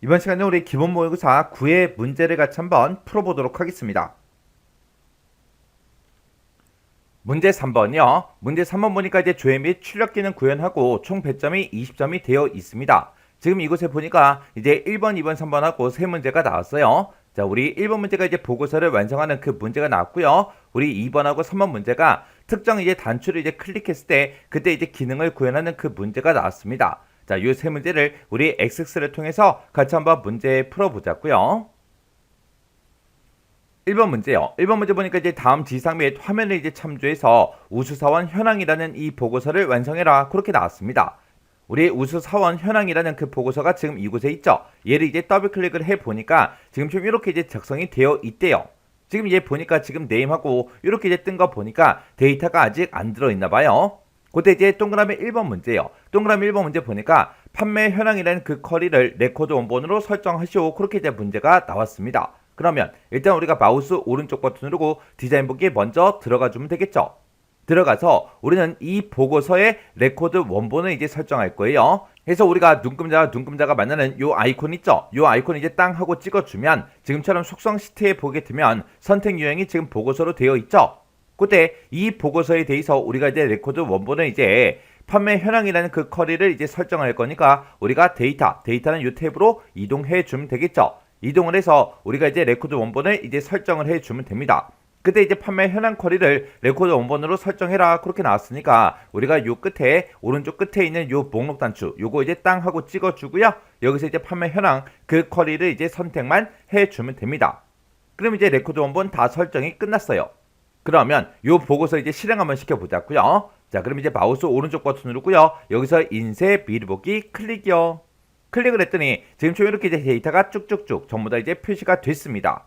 이번 시간에 우리 기본 모의고사 9의 문제를 같이 한번 풀어보도록 하겠습니다. 문제 3번이요. 문제 3번 보니까 이제 조회 및 출력 기능 구현하고 총 배점이 20점이 되어 있습니다. 지금 이곳에 보니까 이제 1번, 2번, 3번하고 세 문제가 나왔어요. 자, 우리 1번 문제가 이제 보고서를 완성하는 그 문제가 나왔고요. 우리 2번하고 3번 문제가 특정 이제 단추를 이제 클릭했을 때 그때 이제 기능을 구현하는 그 문제가 나왔습니다. 자, 이 세 문제를 우리 XX를 통해서 같이 한번 문제 풀어보자고요. 1번 문제요. 1번 문제 보니까 이제 다음 지상 및 화면을 이제 참조해서 우수사원 현황이라는 이 보고서를 완성해라. 그렇게 나왔습니다. 우리 우수사원 현황이라는 그 보고서가 지금 이곳에 있죠. 얘를 이제 더블 클릭을 해 보니까 지금 좀 이렇게 이제 작성이 되어 있대요. 지금 이제 보니까 지금 네임하고 이렇게 이제 뜬 거 보니까 데이터가 아직 안 들어있나 봐요. 그때 이제 동그라미 1번 문제요. 동그라미 1번 문제 보니까 판매 현황이라는 그 쿼리를 레코드 원본으로 설정하시오. 그렇게 이제 문제가 나왔습니다. 그러면 일단 우리가 마우스 오른쪽 버튼 누르고 디자인 보기에 먼저 들어가 주면 되겠죠. 들어가서 우리는 이 보고서의 레코드 원본을 이제 설정할 거예요. 그래서 우리가 눈금자가 만나는 요 아이콘 있죠? 요 아이콘 이제 땅 하고 찍어주면 지금처럼 속성 시트에 보게 되면 선택 유형이 지금 보고서로 되어 있죠? 그때 이 보고서에 대해서 우리가 이제 레코드 원본을 이제 판매 현황이라는 그 쿼리를 이제 설정할 거니까 우리가 데이터는 이 탭으로 이동해 주면 되겠죠. 이동을 해서 우리가 이제 레코드 원본을 이제 설정을 해 주면 됩니다. 그때 이제 판매 현황 쿼리를 레코드 원본으로 설정해라 그렇게 나왔으니까 우리가 요 끝에 오른쪽 끝에 있는 요 목록 단추 요거 이제 땅 하고 찍어 주고요. 여기서 이제 판매 현황 그 쿼리를 이제 선택만 해 주면 됩니다. 그럼 이제 레코드 원본 다 설정이 끝났어요. 그러면 요 보고서 이제 실행 한번 시켜보자고요. 자, 그럼 이제 마우스 오른쪽 버튼 누르고요. 여기서 인쇄 미리 보기 클릭이요. 클릭을 했더니 지금처럼 이렇게 이제 데이터가 쭉쭉쭉 전부 다 이제 표시가 됐습니다.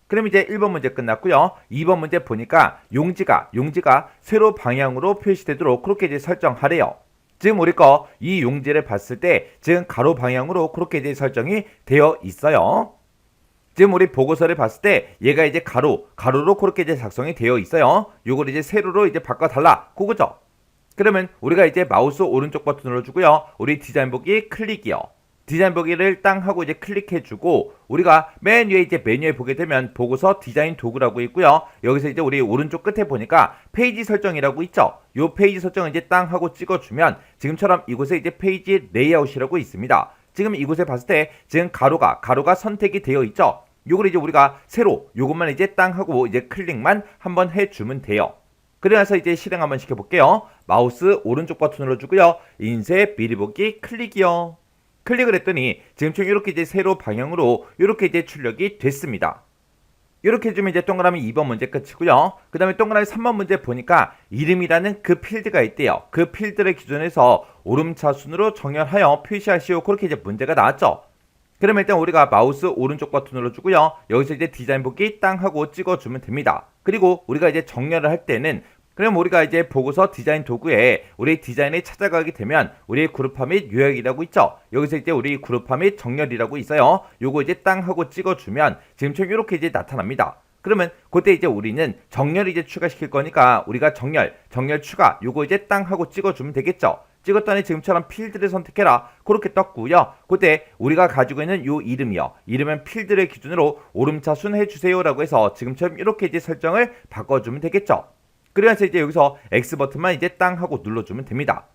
그럼 이제 1번 문제 끝났고요. 2번 문제 보니까 용지가 세로 방향으로 표시되도록 그렇게 이제 설정하래요. 지금 우리 거 이 용지를 봤을 때 지금 가로 방향으로 그렇게 이제 설정이 되어 있어요. 지금 우리 보고서를 봤을 때 얘가 이제 가로로 그렇게 이제 작성이 되어 있어요. 요걸 이제 세로로 이제 바꿔달라. 그거죠? 그러면 우리가 이제 마우스 오른쪽 버튼 눌러주고요. 우리 디자인 보기 클릭이요. 디자인 보기를 땅 하고 이제 클릭해주고 우리가 맨 위에 이제 메뉴에 보게 되면 보고서 디자인 도구라고 있고요. 여기서 이제 우리 오른쪽 끝에 보니까 페이지 설정이라고 있죠. 요 페이지 설정을 이제 땅 하고 찍어주면 지금처럼 이곳에 이제 페이지 레이아웃이라고 있습니다. 지금 이곳에 봤을 때 지금 가로가 선택이 되어 있죠. 요걸 이제 우리가 세로 요것만 이제 땅 하고 이제 클릭만 한번 해주면 돼요. 그래서 이제 실행 한번 시켜볼게요. 마우스 오른쪽 버튼 눌러주고요. 인쇄 미리 보기 클릭이요. 클릭을 했더니 지금처럼 이렇게 이제 세로 방향으로 이렇게 이제 출력이 됐습니다. 이렇게 해주면 이제 동그라미 2번 문제 끝이고요. 그 다음에 동그라미 3번 문제 보니까 이름이라는 그 필드가 있대요. 그 필드를 기준해서 오름차순으로 정렬하여 표시하시오. 그렇게 이제 문제가 나왔죠. 그러면 일단 우리가 마우스 오른쪽 버튼 눌러주고요. 여기서 이제 디자인 보기 땅 하고 찍어주면 됩니다. 그리고 우리가 이제 정렬을 할 때는 그럼 우리가 이제 보고서 디자인 도구에 우리 디자인에 찾아가게 되면 우리 그룹화 및 요약이라고 있죠. 여기서 이제 우리 그룹화 및 정렬이라고 있어요. 요거 이제 땅 하고 찍어주면 지금처럼 이렇게 이제 나타납니다. 그러면 그때 이제 우리는 정렬 이제 추가시킬 거니까 우리가 정렬 추가 요거 이제 땅 하고 찍어주면 되겠죠. 찍었더니 지금처럼 필드를 선택해라 그렇게 떴고요. 그때 우리가 가지고 있는 요 이름이요. 이름은 필드를 기준으로 오름차순 해주세요 라고 해서 지금처럼 이렇게 이제 설정을 바꿔주면 되겠죠. 그러면서 이제 여기서 X 버튼만 이제 땅 하고 눌러주면 됩니다.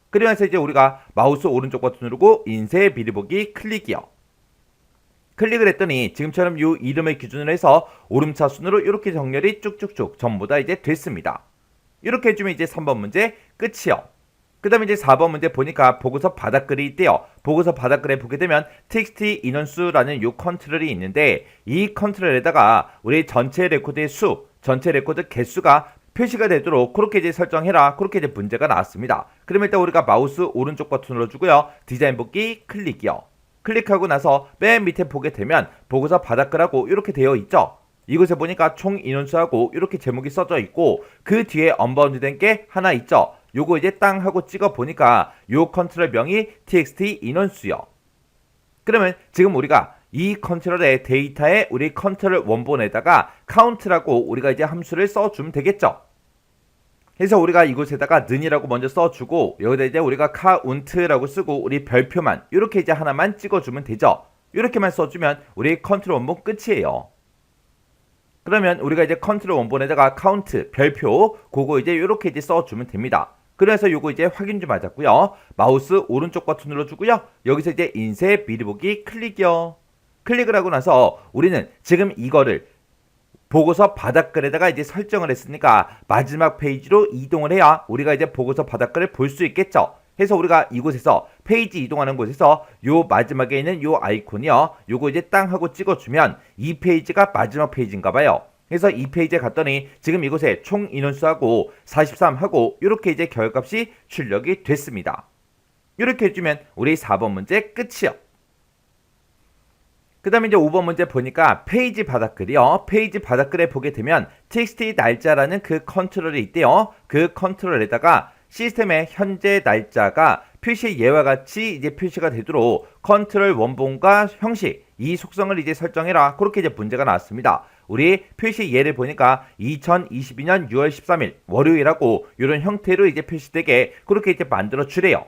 그러면서 이제 우리가 마우스 오른쪽 버튼 누르고 인쇄 미리 보기 클릭이요. 클릭을 했더니 지금처럼 이 이름을 기준으로 해서 오름차순으로 이렇게 정렬이 쭉쭉쭉 전부 다 이제 됐습니다. 이렇게 해주면 이제 3번 문제 끝이요. 그 다음에 이제 4번 문제 보니까 보고서 바닥글이 있대요. 보고서 바닥글에 보게 되면 txt 인원수라는 요 컨트롤이 있는데 이 컨트롤에다가 우리 전체 레코드의 전체 레코드 개수가 표시가 되도록 그렇게 이제 설정해라. 그렇게 이제 문제가 나왔습니다. 그러면 일단 우리가 마우스 오른쪽 버튼 눌러주고요. 디자인 보기 클릭이요. 클릭하고 나서 맨 밑에 보게 되면 보고서 바닥글하고 이렇게 되어 있죠. 이곳에 보니까 총 인원수하고 이렇게 제목이 써져 있고 그 뒤에 언바운드 된 게 하나 있죠. 요거 이제 땅 하고 찍어 보니까 요 컨트롤 명이 txt 인원수요. 그러면 지금 우리가 이 컨트롤의 데이터에 우리 컨트롤 원본에다가 count라고 우리가 이제 함수를 써주면 되겠죠. 그래서 우리가 이곳에다가 는이라고 먼저 써주고 여기다 이제 우리가 count라고 쓰고 우리 별표만 이렇게 이제 하나만 찍어주면 되죠. 이렇게만 써주면 우리 컨트롤 원본 끝이에요. 그러면 우리가 이제 컨트롤 원본에다가 카운트, 별표, 그거 이제 이렇게 이제 써주면 됩니다. 그래서 요거 이제 확인 좀 하자고요. 마우스 오른쪽 버튼 눌러주고요. 여기서 이제 인쇄 미리 보기 클릭이요. 클릭을 하고 나서 우리는 지금 이거를 보고서 바닥글에다가 이제 설정을 했으니까 마지막 페이지로 이동을 해야 우리가 이제 보고서 바닥글을 볼 수 있겠죠. 해서 우리가 이곳에서 페이지 이동하는 곳에서 요 마지막에 있는 요 아이콘이요. 요거 이제 땅 하고 찍어주면 이 페이지가 마지막 페이지인가 봐요. 그래서 이 페이지에 갔더니 지금 이곳에 총 인원수하고 43하고 이렇게 이제 결값이 출력이 됐습니다. 이렇게 해주면 우리 4번 문제 끝이요. 그 다음에 이제 5번 문제 보니까 페이지 바닥글이요. 페이지 바닥글에 보게 되면 txt 날짜라는 그 컨트롤이 있대요. 그 컨트롤에다가 시스템의 현재 날짜가 표시 예와 같이 이제 표시가 되도록 컨트롤 원본과 형식 이 속성을 이제 설정해라. 그렇게 이제 문제가 나왔습니다. 우리 표시 예를 보니까 2022년 6월 13일 월요일하고 이런 형태로 이제 표시되게 그렇게 이제 만들어 주래요.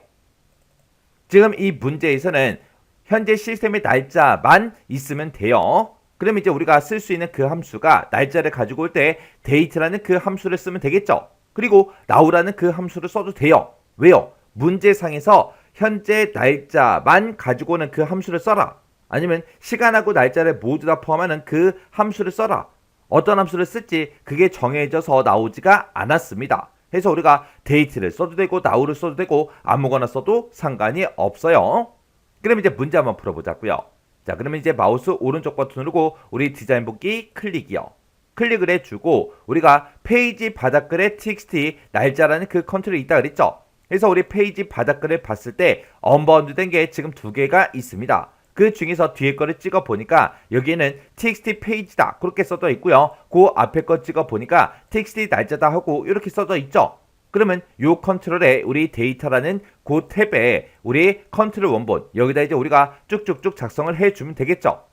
지금 이 문제에서는 현재 시스템의 날짜만 있으면 돼요. 그럼 이제 우리가 쓸 수 있는 그 함수가 날짜를 가지고 올 때 date라는 그 함수를 쓰면 되겠죠. 그리고 now라는 그 함수를 써도 돼요. 왜요? 문제상에서 현재 날짜만 가지고 오는 그 함수를 써라. 아니면 시간하고 날짜를 모두 다 포함하는 그 함수를 써라. 어떤 함수를 쓸지 그게 정해져서 나오지가 않았습니다. 그래서 우리가 date를 써도 되고 now를 써도 되고 아무거나 써도 상관이 없어요. 그럼 이제 문제 한번 풀어보자고요. 자, 그러면 이제 마우스 오른쪽 버튼 누르고 우리 디자인 복귀 클릭이요. 클릭을 해주고 우리가 페이지 바닥글에 txt 날짜라는 그 컨트롤이 있다 그랬죠. 그래서 우리 페이지 바닥글을 봤을 때 언바운드된 게 지금 2개가 있습니다. 그 중에서 뒤에 거를 찍어 보니까 여기에는 txt 페이지다 그렇게 써져 있고요. 그 앞에 거 찍어 보니까 txt 날짜다 하고 이렇게 써져 있죠. 그러면 요 컨트롤에 우리 데이터라는 그 탭에 우리 컨트롤 원본 여기다 이제 우리가 쭉쭉쭉 작성을 해주면 되겠죠.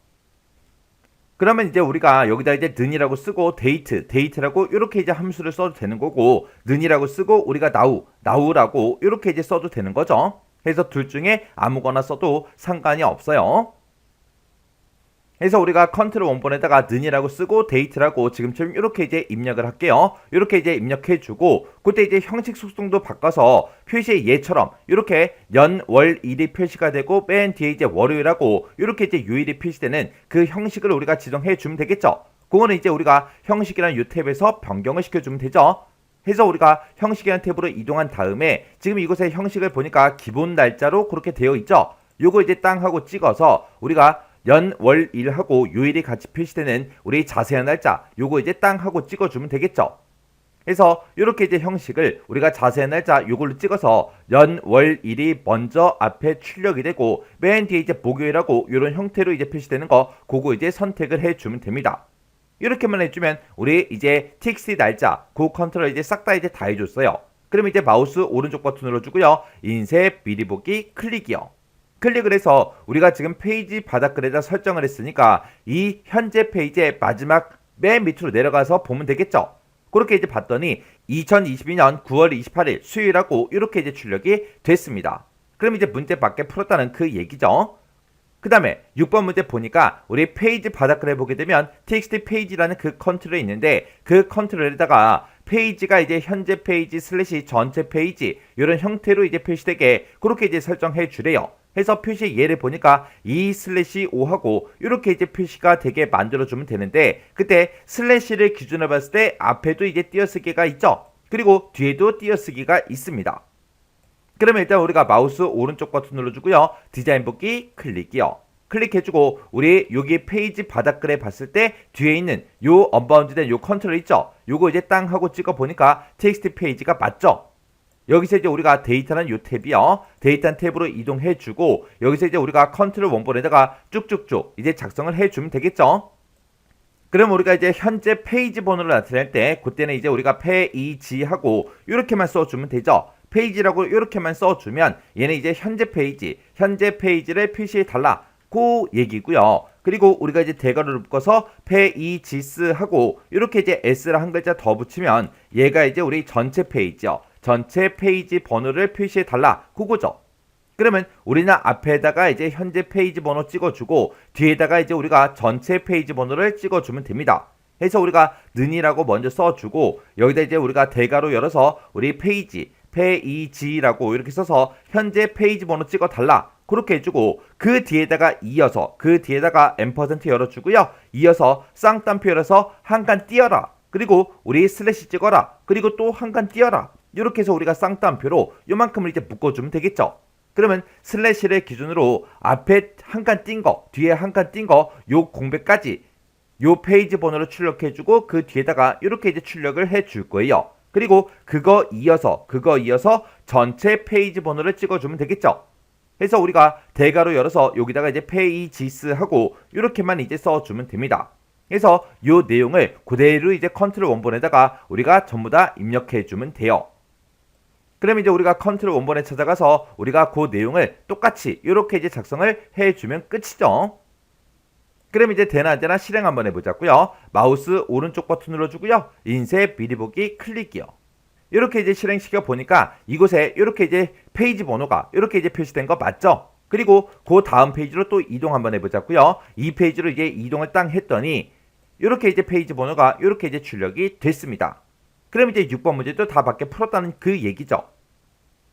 그러면 이제 우리가 여기다 이제 는이라고 쓰고 데이트라고 이렇게 이제 함수를 써도 되는 거고 는이라고 쓰고 우리가 now라고 이렇게 이제 써도 되는 거죠. 그래서 둘 중에 아무거나 써도 상관이 없어요. 그래서 우리가 컨트롤 원본에다가 는이라고 쓰고 데이트라고 지금처럼 이렇게 이제 입력을 할게요. 이렇게 이제 입력해주고 그때 이제 형식 속성도 바꿔서 표시의 예처럼 이렇게 연, 월, 일이 표시가 되고 맨 뒤에 이제 월요일하고 이렇게 이제 요일이 표시되는 그 형식을 우리가 지정해주면 되겠죠. 그거는 이제 우리가 형식이라는 이 탭에서 변경을 시켜주면 되죠. 해서 우리가 형식이라는 탭으로 이동한 다음에 지금 이곳에 형식을 보니까 기본 날짜로 그렇게 되어 있죠. 요거 이제 땅 하고 찍어서 우리가 연, 월, 일하고 요일이 같이 표시되는 우리 자세한 날짜 요거 이제 땅 하고 찍어주면 되겠죠. 그래서 이렇게 이제 형식을 우리가 자세한 날짜 요걸로 찍어서 연, 월, 일이 먼저 앞에 출력이 되고 맨 뒤에 이제 목요일하고 이런 형태로 이제 표시되는 거 그거 이제 선택을 해주면 됩니다. 이렇게만 해주면 우리 이제 txt 날짜 그 컨트롤 이제 싹 다 이제 다 해줬어요. 그럼 이제 마우스 오른쪽 버튼 눌러주고요. 인쇄 미리 보기 클릭이요. 클릭을 해서 우리가 지금 페이지 바닥글에다 설정을 했으니까 이 현재 페이지의 마지막 맨 밑으로 내려가서 보면 되겠죠. 그렇게 이제 봤더니 2022년 9월 28일 수요일하고 이렇게 이제 출력이 됐습니다. 그럼 이제 문제 밖에 풀었다는 그 얘기죠. 그 다음에 6번 문제 보니까 우리 페이지 바닥글에 보게 되면 txt 페이지라는 그 컨트롤이 있는데 그 컨트롤에다가 페이지가 이제 현재 페이지 슬래시 전체 페이지 이런 형태로 이제 표시되게 그렇게 이제 설정해 주래요. 해서 표시 예를 보니까 2/5하고 이렇게 이제 표시가 되게 만들어주면 되는데 그때 슬래시를 기준으로 봤을 때 앞에도 이제 띄어쓰기가 있죠. 그리고 뒤에도 띄어쓰기가 있습니다. 그러면 일단 우리가 마우스 오른쪽 버튼 눌러주고요. 디자인 복귀 클릭이요. 클릭해주고 우리 여기 페이지 바닥글에 봤을 때 뒤에 있는 요 언바운드된 요 컨트롤 있죠. 요거 이제 땅 하고 찍어 보니까 텍스트 페이지가 맞죠. 여기서 이제 우리가 데이터는 요 탭이요. 데이터 탭으로 이동해주고 여기서 이제 우리가 컨트롤 원본에다가 쭉쭉쭉 이제 작성을 해주면 되겠죠. 그럼 우리가 이제 현재 페이지 번호를 나타낼 때 그때는 이제 우리가 페이지하고 이렇게만 써주면 되죠. 페이지라고 이렇게만 써주면 얘는 이제 현재 페이지를 표시해달라 그 얘기고요. 그리고 우리가 이제 대괄호를 묶어서 페이지스 하고 이렇게 이제 s를 한 글자 더 붙이면 얘가 이제 우리 전체 페이지요. 전체 페이지 번호를 표시해달라 그거죠. 그러면 우리는 앞에다가 이제 현재 페이지 번호 찍어주고 뒤에다가 이제 우리가 전체 페이지 번호를 찍어주면 됩니다. 해서 우리가 는이라고 먼저 써주고 여기다 이제 우리가 대괄호 열어서 우리 페이지라고 이렇게 써서 현재 페이지 번호 찍어달라 그렇게 해주고 그 뒤에다가 이어서 그 뒤에다가 앰퍼센트 열어주고요. 이어서 쌍따옴표 열어서 한 칸 띄어라. 그리고 우리 슬래시 찍어라. 그리고 또 한 칸 띄어라. 이렇게 해서 우리가 쌍따옴표로 요만큼을 이제 묶어주면 되겠죠. 그러면 슬래시를 기준으로 앞에 한 칸 띈 거, 뒤에 한 칸 띈 거, 요 공백까지 요 페이지 번호를 출력해주고 그 뒤에다가 이렇게 이제 출력을 해줄 거예요. 그리고 그거 이어서 전체 페이지 번호를 찍어주면 되겠죠. 해서 우리가 대괄호 열어서 여기다가 이제 페이지스 하고 이렇게만 이제 써주면 됩니다. 그래서 요 내용을 그대로 이제 컨트롤 원본에다가 우리가 전부 다 입력해주면 돼요. 그럼 이제 우리가 컨트롤 원본에 찾아가서 우리가 그 내용을 똑같이 이렇게 이제 작성을 해주면 끝이죠. 그럼 이제 되나 안 되나 실행 한번 해보자고요. 마우스 오른쪽 버튼 눌러주고요. 인쇄 미리 보기 클릭이요. 이렇게 이제 실행시켜 보니까 이곳에 이렇게 이제 페이지 번호가 이렇게 이제 표시된 거 맞죠? 그리고 그 다음 페이지로 또 이동 한번 해보자고요. 이 페이지로 이제 이동을 땅 했더니 이렇게 이제 페이지 번호가 이렇게 이제 출력이 됐습니다. 그럼 이제 6번 문제도 다 밖에 풀었다는 그 얘기죠.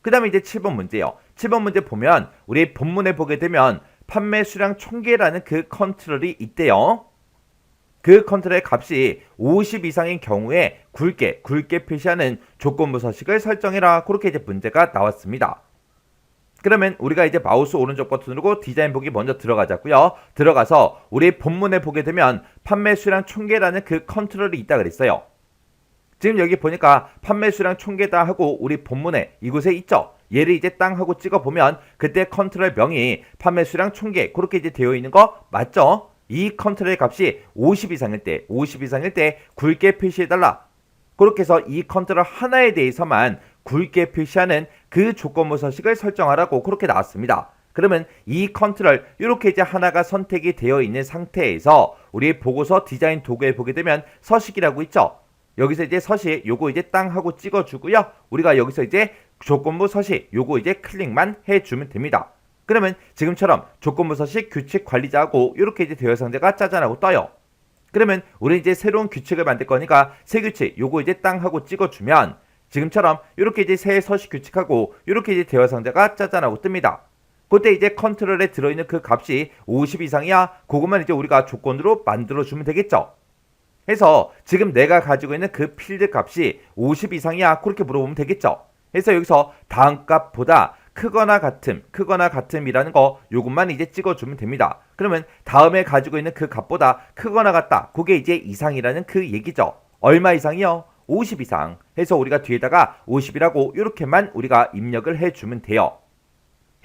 그 다음에 이제 7번 문제요. 7번 문제 보면 우리 본문에 보게 되면 판매 수량 총계라는 그 컨트롤이 있대요. 그 컨트롤의 값이 50 이상인 경우에 굵게 표시하는 조건부 서식을 설정해라. 그렇게 이제 문제가 나왔습니다. 그러면 우리가 이제 마우스 오른쪽 버튼 누르고 디자인 보기 먼저 들어가자고요. 들어가서 우리 본문에 보게 되면 판매 수량 총계라는 그 컨트롤이 있다 그랬어요. 지금 여기 보니까 판매 수량 총계다 하고 우리 본문에 이곳에 있죠. 얘를 이제 땅 하고 찍어 보면 그때 컨트롤 명이 판매 수량 총계 그렇게 이제 되어 있는 거 맞죠? 이 컨트롤의 값이 50 이상일 때 굵게 표시해달라. 그렇게 해서 이 컨트롤 하나에 대해서만 굵게 표시하는 그 조건부 서식을 설정하라고 그렇게 나왔습니다. 그러면 이 컨트롤 이렇게 이제 하나가 선택이 되어 있는 상태에서 우리 보고서 디자인 도구에 보게 되면 서식이라고 있죠. 여기서 이제 서식 요거 이제 땅 하고 찍어주고요. 우리가 여기서 이제 조건부 서식 요거 이제 클릭만 해주면 됩니다. 그러면 지금처럼 조건부 서식 규칙 관리자하고 이렇게 이제 대여 상자가 짜잔하고 떠요. 그러면 우리 이제 새로운 규칙을 만들 거니까 새 규칙 요거 이제 땅 하고 찍어주면 지금처럼 이렇게 이제 새 서식 규칙하고 이렇게 이제 대여 상자가 짜잔하고 뜹니다. 그때 이제 컨트롤에 들어있는 그 값이 50 이상이야. 그것만 이제 우리가 조건으로 만들어주면 되겠죠. 해서 지금 내가 가지고 있는 그 필드 값이 50 이상이야. 그렇게 물어보면 되겠죠. 해서 여기서 다음 값보다 크거나 같음이라는 거 요것만 이제 찍어주면 됩니다. 그러면 다음에 가지고 있는 그 값보다 크거나 같다. 그게 이제 이상이라는 그 얘기죠. 얼마 이상이요? 50 이상. 해서 우리가 뒤에다가 50이라고 이렇게만 우리가 입력을 해주면 돼요.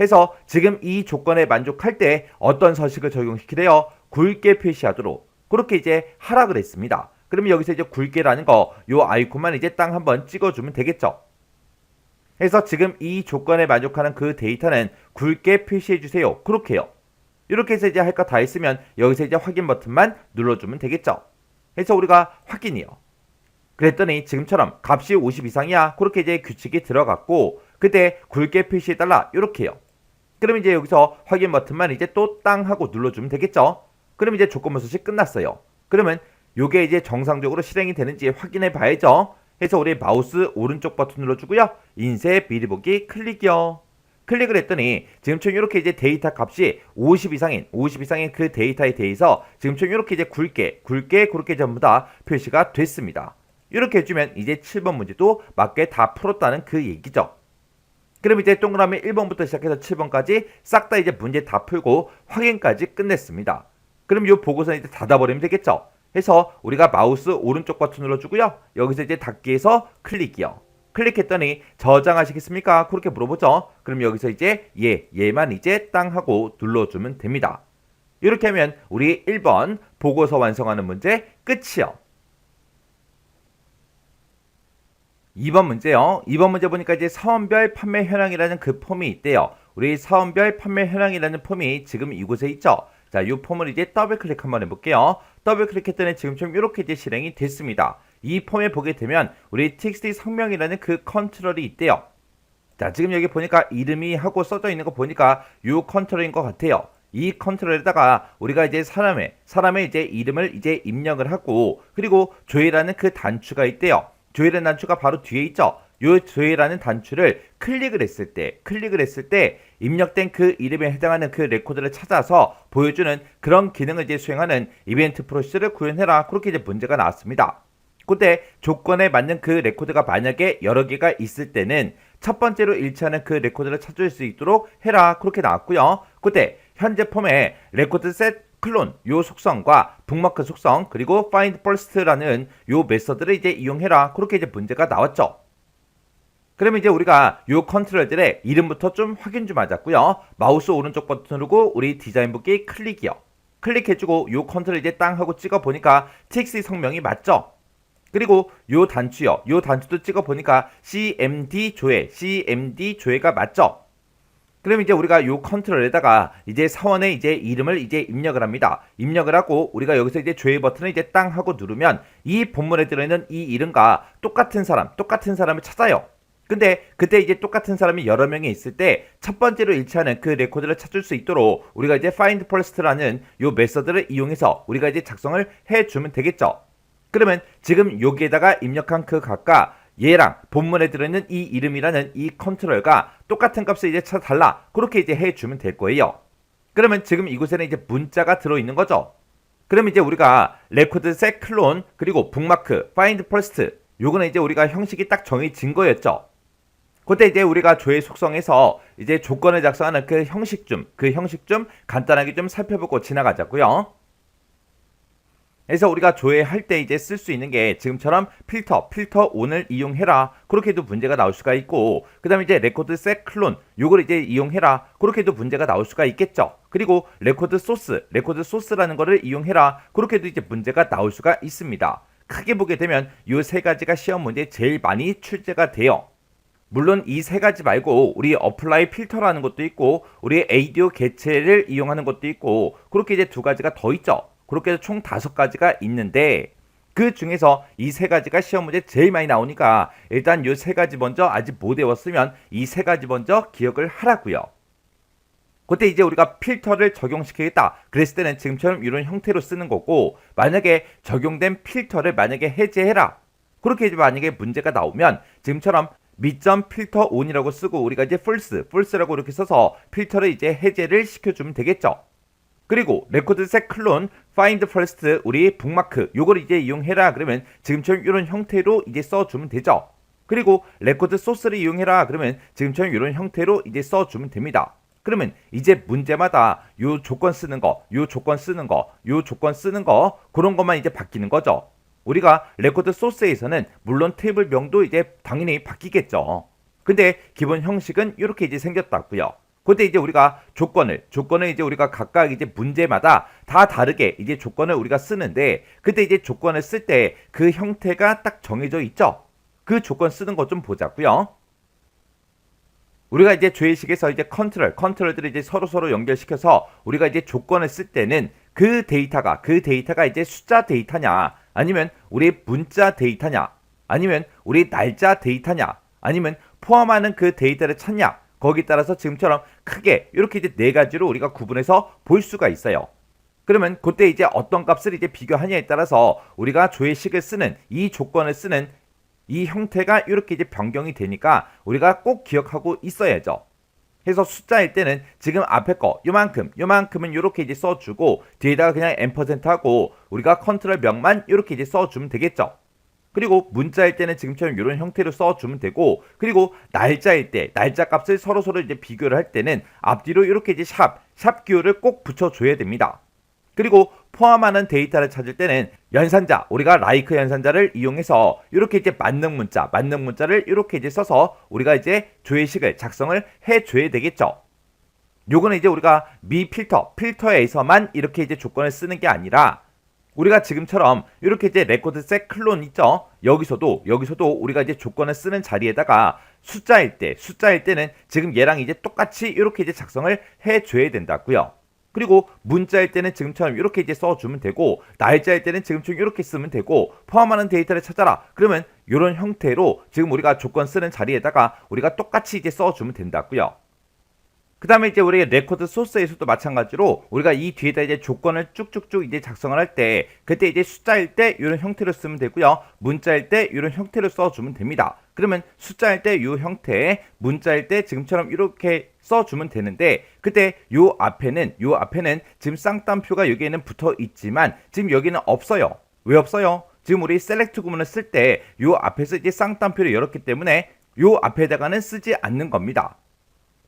해서 지금 이 조건에 만족할 때 어떤 서식을 적용시키래요? 굵게 표시하도록 그렇게 이제 하라 그랬습니다. 그러면 여기서 이제 굵게라는 거 요 아이콘만 이제 땅 한번 찍어주면 되겠죠. 해서 지금 이 조건에 만족하는 그 데이터는 굵게 표시해주세요. 그렇게요. 이렇게 해서 이제 할 거 다 했으면 여기서 이제 확인 버튼만 눌러주면 되겠죠. 해서 우리가 확인이요. 그랬더니 지금처럼 값이 50 이상이야. 그렇게 이제 규칙이 들어갔고 그때 굵게 표시해달라. 이렇게요. 그럼 이제 여기서 확인 버튼만 이제 또 땅 하고 눌러주면 되겠죠. 그럼 이제 조건부 서식 끝났어요. 그러면 요게 이제 정상적으로 실행이 되는지 확인해 봐야죠. 해서 우리 마우스 오른쪽 버튼 눌러주고요. 인쇄 미리 보기 클릭이요. 클릭을 했더니 지금처럼 이렇게 이제 데이터 값이 50 이상인 그 데이터에 대해서 지금처럼 이렇게 이제 굵게 그렇게 전부 다 표시가 됐습니다. 이렇게 해주면 이제 7번 문제도 맞게 다 풀었다는 그 얘기죠. 그럼 이제 동그라미 1번부터 시작해서 7번까지 싹 다 이제 문제 다 풀고 확인까지 끝냈습니다. 그럼 이 보고서는 이제 닫아버리면 되겠죠. 해서 우리가 마우스 오른쪽 버튼 눌러주고요. 여기서 이제 닫기에서 클릭이요. 클릭했더니 저장하시겠습니까? 그렇게 물어보죠. 그럼 여기서 이제 얘만 이제 땅 하고 눌러주면 됩니다. 이렇게 하면 우리 1번 보고서 완성하는 문제 끝이요. 2번 문제요. 2번 문제 보니까 이제 사원별 판매 현황이라는 그 폼이 있대요. 우리 사원별 판매 현황이라는 폼이 지금 이곳에 있죠. 자, 이 폼을 이제 더블 클릭 한번 해볼게요. 더블 클릭했더니 지금처럼 이렇게 이제 실행이 됐습니다. 이 폼에 보게 되면 우리 txt 성명이라는 그 컨트롤이 있대요. 자, 지금 여기 보니까 이름이 하고 써져 있는 거 보니까 요 컨트롤인 것 같아요. 이 컨트롤에다가 우리가 이제 사람의 이제 이름을 이제 입력을 하고, 그리고 조회라는 그 단추가 있대요. 조회라는 단추가 바로 뒤에 있죠. 요 조회라는 단추를 클릭을 했을 때 입력된 그 이름에 해당하는 그 레코드를 찾아서 보여주는 그런 기능을 이제 수행하는 이벤트 프로세스를 구현해라. 그렇게 이제 문제가 나왔습니다. 그때 조건에 맞는 그 레코드가 만약에 여러 개가 있을 때는 첫 번째로 일치하는 그 레코드를 찾을 수 있도록 해라. 그렇게 나왔고요. 그때 현재 폼에 레코드 셋 클론 요 속성과 북마크 속성, 그리고 find first라는 요 메서드를 이제 이용해라. 그렇게 이제 문제가 나왔죠. 그러면 이제 우리가 요 컨트롤들의 이름부터 좀 확인 좀 하자고요. 마우스 오른쪽 버튼 누르고 우리 디자인 북기 클릭이요. 클릭해주고 요 컨트롤 이제 땅 하고 찍어 보니까 TXT 성명이 맞죠? 그리고 요 단추요. 요 단추도 찍어 보니까 CMD 조회가 맞죠? 그럼 이제 우리가 요 컨트롤에다가 이제 사원의 이제 이름을 이제 입력을 합니다. 입력을 하고 우리가 여기서 이제 조회 버튼을 이제 땅 하고 누르면 이 본문에 들어있는 이 이름과 똑같은 사람을 찾아요. 근데 그때 이제 똑같은 사람이 여러 명이 있을 때 첫 번째로 일치하는 그 레코드를 찾을 수 있도록 우리가 이제 find first라는 요 메서드를 이용해서 우리가 이제 작성을 해주면 되겠죠. 그러면 지금 여기에다가 입력한 그 값과 얘랑 본문에 들어있는 이 이름이라는 이 컨트롤과 똑같은 값을 이제 찾아달라. 그렇게 이제 해주면 될 거예요. 그러면 지금 이곳에는 이제 문자가 들어있는 거죠. 그럼 이제 우리가 레코드 셋 클론 그리고 북마크 find first 요거는 이제 우리가 형식이 딱 정해진 거였죠. 그때 이제 우리가 조회 속성에서 이제 조건을 작성하는 그 형식 좀 간단하게 좀 살펴보고 지나가자고요. 그래서 우리가 조회할 때 이제 쓸 수 있는 게 지금처럼 필터 온을 이용해라. 그렇게도 문제가 나올 수가 있고, 그 다음에 이제 레코드 셋 클론 요걸 이제 이용해라. 그렇게도 문제가 나올 수가 있겠죠. 그리고 레코드 소스라는 거를 이용해라. 그렇게도 이제 문제가 나올 수가 있습니다. 크게 보게 되면 요 세 가지가 시험 문제에 제일 많이 출제가 돼요. 물론 이 세 가지 말고 우리 어플라이 필터라는 것도 있고 우리 에이디오 개체를 이용하는 것도 있고 그렇게 이제 두 가지가 더 있죠. 그렇게 해서 총 5가지가 있는데 그 중에서 이 세 가지가 시험 문제 제일 많이 나오니까 일단 요 세 가지 먼저 아직 못 외웠으면 이 세 가지 먼저 기억을 하라고요. 그때 이제 우리가 필터를 적용시키겠다 그랬을 때는 지금처럼 이런 형태로 쓰는 거고, 만약에 적용된 필터를 만약에 해제해라 그렇게 이제 만약에 문제가 나오면 지금처럼 미점 필터 온이라고 쓰고 우리가 이제 false라고 이렇게 써서 필터를 이제 해제를 시켜주면 되겠죠. 그리고 레코드 셋 클론 find first 우리 북마크 요걸 이제 이용해라 그러면 지금처럼 이런 형태로 이제 써주면 되죠. 그리고 레코드 소스를 이용해라 그러면 지금처럼 이런 형태로 이제 써주면 됩니다. 그러면 이제 문제마다 요 조건 쓰는 거 그런 것만 이제 바뀌는 거죠. 우리가 레코드 소스에서는 물론 테이블 명도 이제 당연히 바뀌겠죠. 근데 기본 형식은 이렇게 이제 생겼다고요. 그때 이제 우리가 조건을 이제 우리가 각각 이제 문제마다 다 다르게 이제 조건을 우리가 쓰는데, 그때 이제 조건을 쓸 때 그 형태가 딱 정해져 있죠. 그 조건 쓰는 것 좀 보자고요. 우리가 이제 조회식에서 이제 컨트롤들을 이제 서로 연결시켜서 우리가 이제 조건을 쓸 때는 그 데이터가 이제 숫자 데이터냐, 아니면 우리 문자 데이터냐, 아니면 우리 날짜 데이터냐, 아니면 포함하는 그 데이터를 찾냐, 거기에 따라서 지금처럼 크게 이렇게 이제 4가지로 우리가 구분해서 볼 수가 있어요. 그러면 그때 이제 어떤 값을 이제 비교하냐에 따라서 우리가 조회식을 쓰는 이 조건을 쓰는 이 형태가 이렇게 이제 변경이 되니까 우리가 꼭 기억하고 있어야죠. 그래서 숫자일 때는 지금 앞에 거 요만큼은 이렇게 이제 써주고 뒤에다가 그냥 앰퍼센트 하고 우리가 컨트롤 명만 이렇게 이제 써주면 되겠죠. 그리고 문자일 때는 지금처럼 이런 형태로 써주면 되고, 그리고 날짜일 때 날짜 값을 서로 이제 비교를 할 때는 앞뒤로 이렇게 이제 샵 기호를 꼭 붙여줘야 됩니다. 그리고 포함하는 데이터를 찾을 때는 연산자, 우리가 like 연산자를 이용해서 이렇게 이제 맞는 문자를 이렇게 이제 써서 우리가 이제 조회식을 작성을 해줘야 되겠죠. 요거는 이제 우리가 필터에서만 이렇게 이제 조건을 쓰는 게 아니라 우리가 지금처럼 이렇게 이제 레코드 셋 클론 있죠. 여기서도 우리가 이제 조건을 쓰는 자리에다가 숫자일 때는 지금 얘랑 이제 똑같이 이렇게 이제 작성을 해줘야 된다고요. 그리고 문자일 때는 지금처럼 이렇게 이제 써주면 되고, 날짜일 때는 지금처럼 이렇게 쓰면 되고, 포함하는 데이터를 찾아라. 그러면 이런 형태로 지금 우리가 조건 쓰는 자리에다가 우리가 똑같이 이제 써주면 된다고요. 그 다음에 이제 우리 레코드 소스에서도 마찬가지로 우리가 이 뒤에다 이제 조건을 쭉쭉쭉 이제 작성을 할 때, 그때 이제 숫자일 때 이런 형태로 쓰면 되고요. 문자일 때 이런 형태로 써주면 됩니다. 그러면 숫자일 때 이 형태, 문자일 때 지금처럼 이렇게 써주면 되는데, 그때 요 앞에는 지금 쌍따옴표가 여기에는 붙어 있지만 지금 여기는 없어요. 왜 없어요? 지금 우리 셀렉트 구문을 쓸 때 요 앞에서 이제 쌍따옴표를 열었기 때문에 요 앞에다가는 쓰지 않는 겁니다.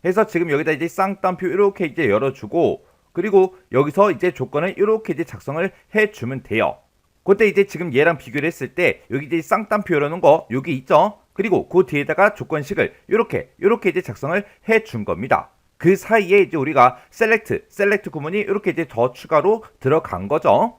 그래서 지금 여기다 이제 쌍따옴표 이렇게 이제 열어주고, 그리고 여기서 이제 조건을 이렇게 이제 작성을 해주면 돼요. 그때 이제 지금 얘랑 비교를 했을 때 여기 이제 쌍따옴표 열어놓은 거 여기 있죠. 그리고 그 뒤에다가 조건식을 이렇게 이제 작성을 해준 겁니다. 그 사이에 이제 우리가 셀렉트 구문이 이렇게 이제 더 추가로 들어간 거죠.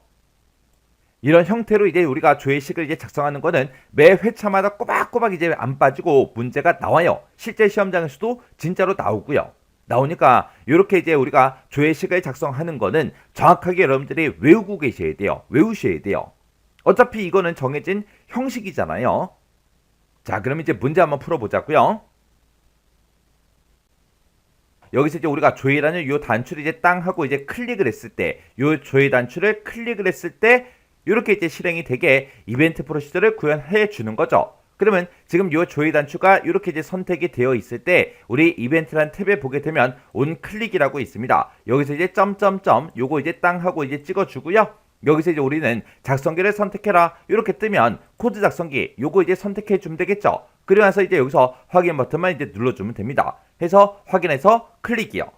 이런 형태로 이제 우리가 조회식을 이제 작성하는 거는 매 회차마다 꼬박꼬박 이제 안 빠지고 문제가 나와요. 실제 시험장에서도 진짜로 나오고요. 나오니까 이렇게 이제 우리가 조회식을 작성하는 거는 정확하게 여러분들이 외우고 계셔야 돼요. 외우셔야 돼요. 어차피 이거는 정해진 형식이잖아요. 자, 그럼 이제 문제 한번 풀어보자고요. 여기서 이제 우리가 조회라는 이 단추를 이제 땅 하고 이제 클릭을 했을 때, 이 조회 단추를 클릭을 했을 때 이렇게 이제 실행이 되게 이벤트 프로시저를 구현해 주는 거죠. 그러면 지금 이 조회 단추가 이렇게 이제 선택이 되어 있을 때 우리 이벤트란 탭에 보게 되면 온 클릭이라고 있습니다. 여기서 이제 점점점 요거 이제 땅 하고 이제 찍어주고요. 여기서 이제 우리는 작성기를 선택해라 이렇게 뜨면 코드 작성기 요거 이제 선택해 주면 되겠죠. 그리고 나서 이제 여기서 확인 버튼만 이제 눌러주면 됩니다. 해서 확인해서 클릭이요.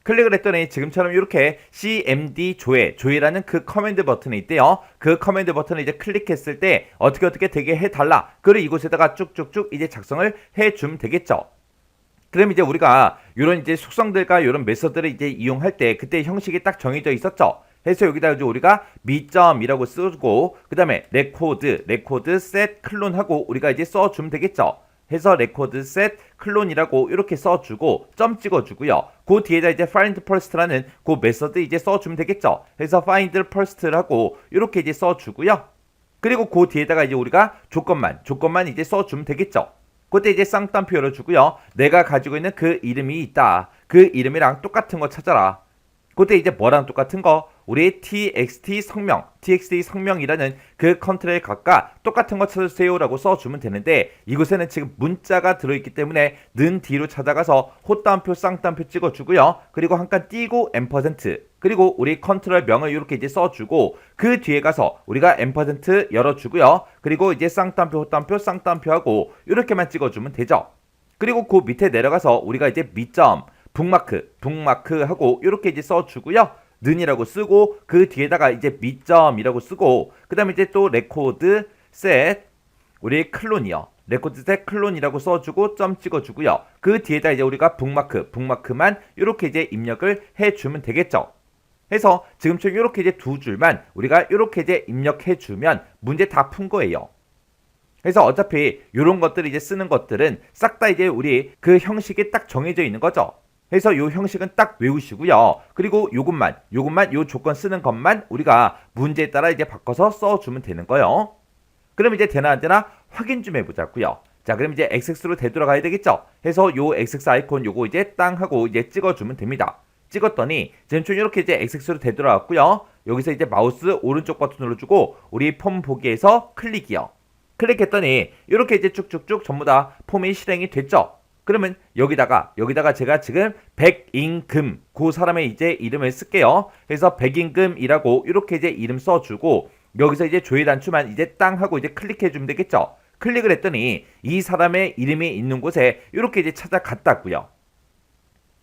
클릭을 했더니 지금처럼 이렇게 cmd 조회라는 그 커맨드 버튼이 있대요. 그 커맨드 버튼을 이제 클릭했을 때 어떻게 되게 해달라. 그리고 이곳에다가 쭉쭉쭉 이제 작성을 해주면 되겠죠. 그럼 이제 우리가 이런 이제 속성들과 이런 메서드를 이제 이용할 때 그때 형식이 딱 정해져 있었죠. 해서 여기다 이제 우리가 미점이라고 쓰고 그 다음에 레코드 셋 클론하고 우리가 이제 써주면 되겠죠. 해서 레코드 셋 클론이라고 이렇게 써주고 점 찍어주고요. 그 뒤에다 이제 find first라는 그 메서드 이제 써주면 되겠죠. 해서 find first라고 이렇게 이제 써주고요. 그리고 그 뒤에다가 이제 우리가 조건만 이제 써주면 되겠죠. 그때 이제 쌍따옴표 열어주고요. 내가 가지고 있는 그 이름이 있다. 그 이름이랑 똑같은 거 찾아라. 그때 이제 뭐랑 똑같은 거? 우리 txt 성명이라는 그 컨트롤 값과 똑같은 거 찾아주세요라고 써주면 되는데 이곳에는 지금 문자가 들어있기 때문에 는 뒤로 찾아가서 호따옴표 쌍따옴표 찍어주고요. 그리고 한 칸 띄고 앰퍼센트 그리고 우리 컨트롤 명을 이렇게 이제 써주고 그 뒤에 가서 우리가 앰퍼센트 열어주고요. 그리고 이제 쌍따옴표 호따옴표 쌍따옴표 하고 이렇게만 찍어주면 되죠. 그리고 그 밑에 내려가서 우리가 이제 미점 북마크 하고 이렇게 이제 써주고요. 는이라고 쓰고 그 뒤에다가 이제 미점이라고 쓰고 그 다음에 이제 또 레코드 셋 우리 클론이요. 레코드 셋 클론이라고 써주고 점 찍어주고요. 그 뒤에다 이제 우리가 북마크만 이렇게 이제 입력을 해주면 되겠죠. 해서 지금처럼 이렇게 이제 두 줄만 우리가 이렇게 이제 입력해주면 문제 다 푼 거예요. 그래서 어차피 이런 것들 이제 쓰는 것들은 싹 다 이제 우리 그 형식이 딱 정해져 있는 거죠. 그래서 이 형식은 딱 외우시고요. 그리고 요것만 요 조건 쓰는 것만 우리가 문제에 따라 이제 바꿔서 써주면 되는 거예요. 그럼 이제 되나 안 되나 확인 좀 해보자고요. 자, 그럼 이제 XX로 되돌아가야 되겠죠. 해서 요 XX 아이콘 요거 이제 땅 하고 이제 찍어주면 됩니다. 찍었더니 지금 이렇게 이제 XX로 되돌아왔고요. 여기서 이제 마우스 오른쪽 버튼 눌러주고 우리 폼 보기에서 클릭이요. 클릭했더니 이렇게 이제 쭉쭉쭉 전부 다 폼이 실행이 됐죠. 그러면 여기다가 제가 지금 백임금 그 사람의 이제 이름을 쓸게요. 그래서 백임금이라고 이렇게 이제 이름 써주고 여기서 이제 조회 단추만 이제 땅 하고 이제 클릭해주면 되겠죠. 클릭을 했더니 이 사람의 이름이 있는 곳에 이렇게 이제 찾아갔다고요.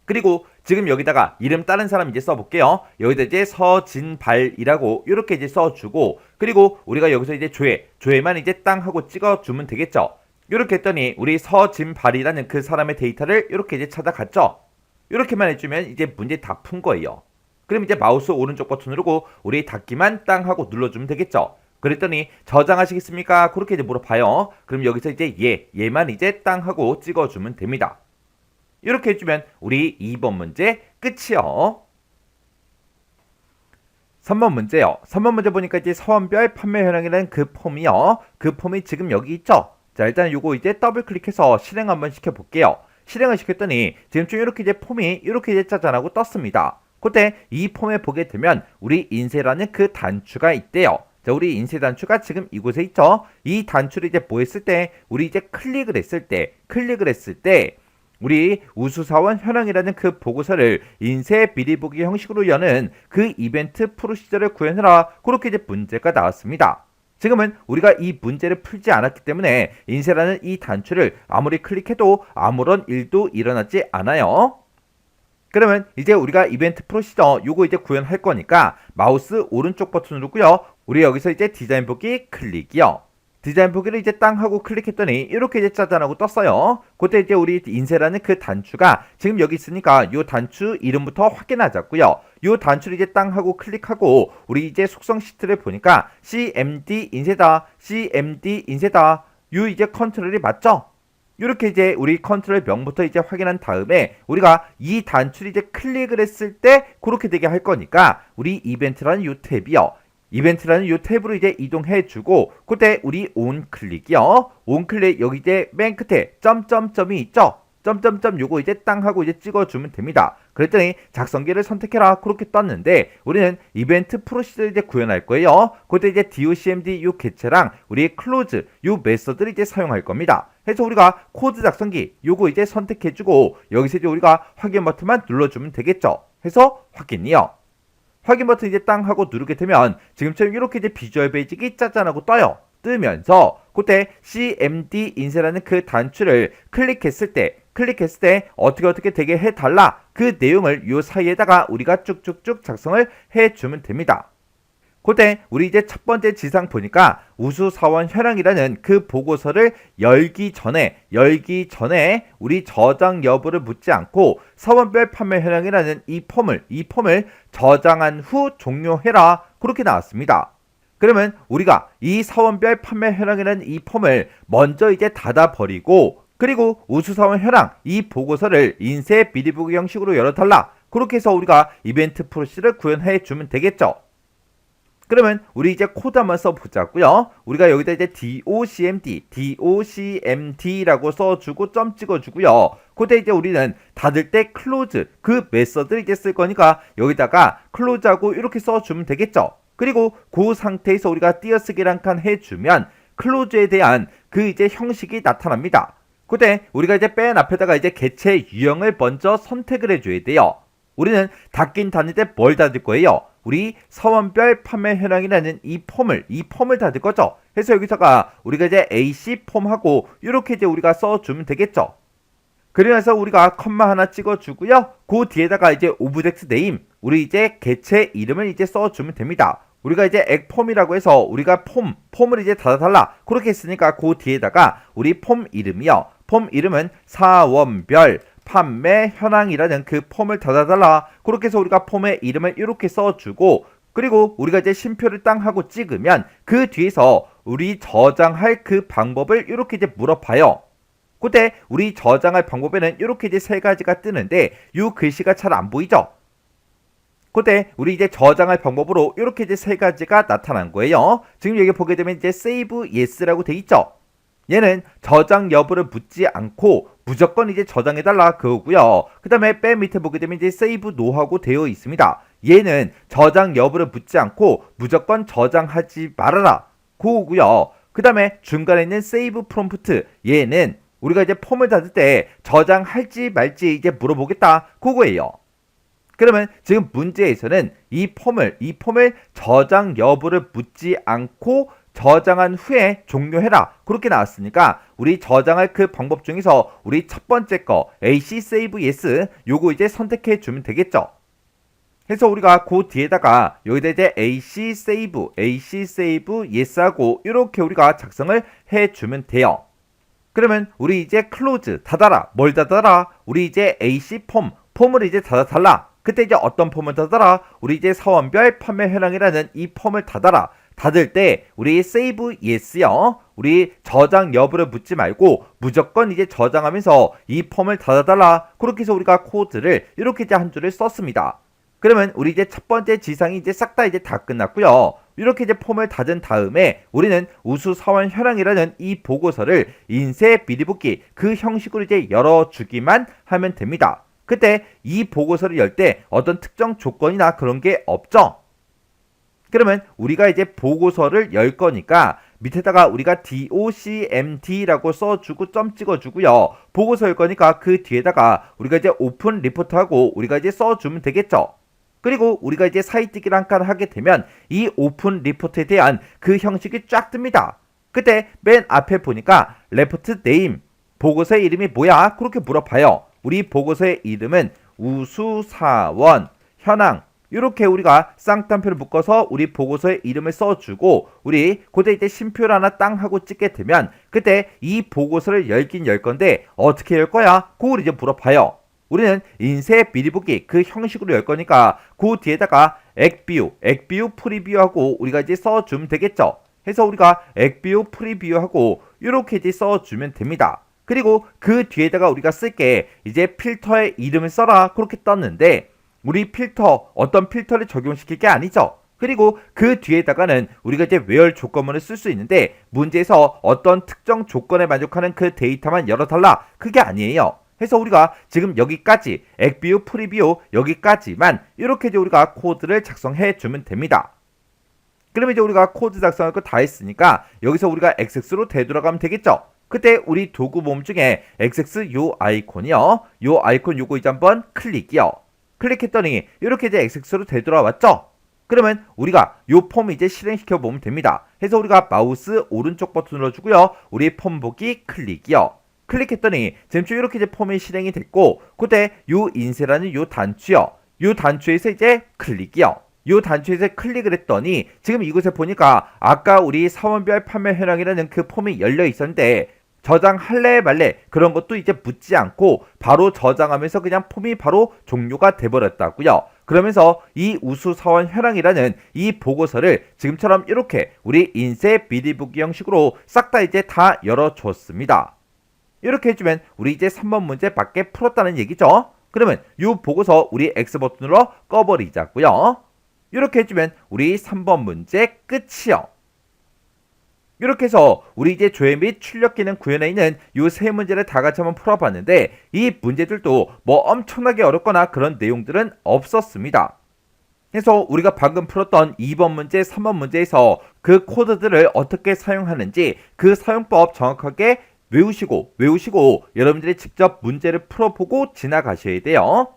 그리고 지금 여기다가 이름 다른 사람 이제 써볼게요. 여기다 이제 서진발이라고 이렇게 이제 써주고 그리고 우리가 여기서 이제 조회만 이제 땅 하고 찍어주면 되겠죠. 이렇게 했더니 우리 서진발이라는 그 사람의 데이터를 이렇게 이제 찾아갔죠. 이렇게만 해주면 이제 문제 다 푼 거예요. 그럼 이제 마우스 오른쪽 버튼 누르고 우리 닫기만 땅 하고 눌러주면 되겠죠. 그랬더니 저장하시겠습니까? 그렇게 이제 물어봐요. 그럼 여기서 이제 얘만 이제 땅 하고 찍어주면 됩니다. 이렇게 해주면 우리 2번 문제 끝이요. 3번 문제요. 3번 문제 보니까 이제 사원별 판매 현황이라는 그 폼이요. 그 폼이 지금 여기 있죠. 자, 일단 요거 이제 더블 클릭해서 실행 한번 시켜볼게요. 실행을 시켰더니 지금쯤 이렇게 이제 폼이 이렇게 이제 짜잔하고 떴습니다. 그때 이 폼에 보게 되면 우리 인쇄라는 그 단추가 있대요. 자, 우리 인쇄 단추가 지금 이곳에 있죠. 이 단추를 이제 뭐 했을 때, 우리 이제 클릭을 했을 때 우리 우수사원 현황이라는 그 보고서를 인쇄 미리 보기 형식으로 여는 그 이벤트 프로시저를 구현해라. 그렇게 이제 문제가 나왔습니다. 지금은 우리가 이 문제를 풀지 않았기 때문에 인쇄라는 이 단추를 아무리 클릭해도 아무런 일도 일어나지 않아요. 그러면 이제 우리가 이벤트 프로시저 요거 이제 구현할 거니까 마우스 오른쪽 버튼 누르고요. 우리 여기서 이제 디자인 보기 클릭이요. 디자인 보기를 이제 땅 하고 클릭했더니 이렇게 이제 짜잔하고 떴어요. 그때 이제 우리 인쇄라는 그 단추가 지금 여기 있으니까 요 단추 이름부터 확인하자고요. 요 단추를 이제 땅 하고 클릭하고 우리 이제 속성 시트를 보니까 CMD 인쇄다. CMD 인쇄다. 요 이제 컨트롤이 맞죠? 이렇게 이제 우리 컨트롤 명부터 이제 확인한 다음에 우리가 이 단추를 이제 클릭을 했을 때 그렇게 되게 할 거니까 우리 이벤트라는 요 탭이요. 이벤트라는 요 탭으로 이제 이동해 주고 그때 우리 온 클릭이요. 온 클릭 여기 이제 맨 끝에 점점점이 있죠. 점점점 요거 이제 땅 하고 이제 찍어주면 됩니다. 그랬더니 작성기를 선택해라 그렇게 떴는데 우리는 이벤트 프로시저를 이제 구현할 거예요. 그때 이제 docmd 요 개체랑 우리 close 요 메서드를 이제 사용할 겁니다. 해서 우리가 코드 작성기 요거 이제 선택해주고 여기서 이제 우리가 확인 버튼만 눌러주면 되겠죠. 해서 확인이요. 확인 버튼 이제 땅 하고 누르게 되면 지금처럼 이렇게 이제 비주얼 베이직이 짜잔하고 떠요. 뜨면서 그때 CMD 인쇄라는 그 단추를 클릭했을 때 어떻게 되게 해달라 그 내용을 요 사이에다가 우리가 쭉쭉쭉 작성을 해주면 됩니다. 그때 우리 이제 첫 번째 지상 보니까 우수사원 현황이라는 그 보고서를 열기 전에 우리 저장 여부를 묻지 않고 사원별 판매 현황이라는 이 폼을 저장한 후 종료해라 그렇게 나왔습니다. 그러면 우리가 이 사원별 판매 현황이라는 이 폼을 먼저 이제 닫아버리고 그리고 우수사원 현황 이 보고서를 인쇄 미리 보기 형식으로 열어달라 그렇게 해서 우리가 이벤트 프로시를 구현해 주면 되겠죠. 그러면 우리 이제 코드 한번 써보자고요. 우리가 여기다 이제 docmd라고 써주고 점 찍어주고요. 그때 이제 우리는 닫을 때 close 그 메서드를 이제 쓸 거니까 여기다가 close하고 이렇게 써주면 되겠죠. 그리고 그 상태에서 우리가 띄어쓰기를 한 칸 해주면 close에 대한 그 이제 형식이 나타납니다. 그때 우리가 이제 맨 앞에다가 이제 개체 유형을 먼저 선택을 해줘야 돼요. 우리는 닫긴 닫는데 뭘 닫을 거예요? 우리 사원별 판매 현황이라는 이 폼을 닫을 거죠. 해서 여기서가 우리가 이제 AC 폼하고 이렇게 이제 우리가 써주면 되겠죠. 그래서 우리가 컴마 하나 찍어주고요. 그 뒤에다가 이제 오브젝트 네임, 우리 이제 개체 이름을 이제 써주면 됩니다. 우리가 이제 액폼이라고 해서 우리가 폼을 이제 닫아달라 그렇게 했으니까 그 뒤에다가 우리 폼 이름이요. 폼 이름은 사원별 판매 현황이라는 그 폼을 닫아달라 그렇게 해서 우리가 폼의 이름을 이렇게 써주고 그리고 우리가 이제 쉼표를 땅 하고 찍으면 그 뒤에서 우리 저장할 그 방법을 이렇게 이제 물어봐요. 그때 우리 저장할 방법에는 이렇게 이제 세 가지가 뜨는데 이 글씨가 잘 안 보이죠? 그때 우리 이제 저장할 방법으로 이렇게 이제 세 가지가 나타난 거예요. 지금 여기 보게 되면 이제 save yes라고 돼 있죠? 얘는 저장 여부를 묻지 않고 무조건 이제 저장해달라 그거고요. 그 다음에 맨 밑에 보게 되면 이제 save no하고 되어 있습니다. 얘는 저장 여부를 묻지 않고 무조건 저장하지 말아라 그거고요. 그 다음에 중간에 있는 save prompt 얘는 우리가 이제 폼을 닫을 때 저장할지 말지 이제 물어보겠다 그거예요. 그러면 지금 문제에서는 이 폼을 저장 여부를 묻지 않고 저장한 후에 종료해라 그렇게 나왔으니까 우리 저장할 그 방법 중에서 우리 첫 번째 거 AC save yes 요거 이제 선택해 주면 되겠죠. 해서 우리가 그 뒤에다가 여기다 이제 AC save yes 하고 이렇게 우리가 작성을 해 주면 돼요. 그러면 우리 이제 close 닫아라 뭘 닫아라 우리 이제 AC 폼을 이제 닫아달라 그때 이제 어떤 폼을 닫아라 우리 이제 사원별 판매 현황이라는 이 폼을 닫아라 닫을 때 우리 save yes요. 우리 저장 여부를 묻지 말고 무조건 이제 저장하면서 이 폼을 닫아달라. 그렇게 해서 우리가 코드를 이렇게 이제 한 줄을 썼습니다. 그러면 우리 이제 첫 번째 지상이 이제 싹 다 이제 다 끝났고요. 이렇게 이제 폼을 닫은 다음에 우리는 우수사원 현황이라는 이 보고서를 인쇄 비리붓기 그 형식으로 이제 열어주기만 하면 됩니다. 그때 이 보고서를 열 때 어떤 특정 조건이나 그런 게 없죠. 그러면 우리가 이제 보고서를 열 거니까 밑에다가 우리가 docmd라고 써주고 점 찍어주고요. 보고서 열 거니까 그 뒤에다가 우리가 이제 오픈 리포트하고 우리가 이제 써주면 되겠죠. 그리고 우리가 이제 사이뜨기를 한 칸 하게 되면 이 오픈 리포트에 대한 그 형식이 쫙 뜹니다. 그때 맨 앞에 보니까 레포트 네임, 보고서의 이름이 뭐야? 그렇게 물어봐요. 우리 보고서의 이름은 우수사원 현황. 이렇게 우리가 쌍따옴표를 묶어서 우리 보고서의 이름을 써주고 우리 그때 이제 쉼표를 하나 땅 하고 찍게 되면 그때 이 보고서를 열긴 열 건데 어떻게 열 거야? 그걸 이제 물어봐요. 우리는 인쇄 비리붓기 그 형식으로 열 거니까 그 뒤에다가 액비우 프리뷰하고 우리가 이제 써주면 되겠죠. 해서 우리가 액비우 프리뷰하고 이렇게 이제 써주면 됩니다. 그리고 그 뒤에다가 우리가 쓸게 이제 필터의 이름을 써라 그렇게 떴는데 우리 필터 어떤 필터를 적용시킬 게 아니죠. 그리고 그 뒤에다가는 우리가 이제 where 조건문을 쓸 수 있는데 문제에서 어떤 특정 조건에 만족하는 그 데이터만 열어달라 그게 아니에요. 해서 우리가 지금 여기까지 액비우 프리뷰 여기까지만 이렇게 이제 우리가 코드를 작성해 주면 됩니다. 그러면 이제 우리가 코드 작성할 거 다 했으니까 여기서 우리가 XX로 되돌아가면 되겠죠. 그때 우리 도구 모음 중에 XX 요 아이콘이요. 요 아이콘 요거 이제 한번 클릭이요. 클릭했더니 이렇게 이제 XX로 되돌아왔죠. 그러면 우리가 요 폼 이제 실행시켜 보면 됩니다. 해서 우리가 마우스 오른쪽 버튼 눌러주고요. 우리 폼 보기 클릭이요. 클릭했더니 지금 쭉 이렇게 이제 폼이 실행이 됐고 그때 요 인쇄라는 요 단추요. 요 단추에서 이제 클릭이요. 요 단추에서 클릭을 했더니 지금 이곳에 보니까 아까 우리 사원별 판매 현황이라는 그 폼이 열려 있었는데 저장할래 말래 그런 것도 이제 묻지 않고 바로 저장하면서 그냥 폼이 바로 종료가 돼버렸다고요. 그러면서 이 우수사원 현황이라는 이 보고서를 지금처럼 이렇게 우리 인쇄 비리붓기 형식으로 싹 다 이제 다 열어줬습니다. 이렇게 해주면 우리 이제 3번 문제 밖에 풀었다는 얘기죠. 그러면 이 보고서 우리 X버튼으로 꺼버리자고요. 이렇게 해주면 우리 3번 문제 끝이요. 이렇게 해서 우리 이제 조회 및 출력 기능 구현에 있는 이 세 문제를 다 같이 한번 풀어봤는데 이 문제들도 뭐 엄청나게 어렵거나 그런 내용들은 없었습니다. 그래서 우리가 방금 풀었던 2번 문제, 3번 문제에서 그 코드들을 어떻게 사용하는지 그 사용법 정확하게 외우시고 여러분들이 직접 문제를 풀어보고 지나가셔야 돼요.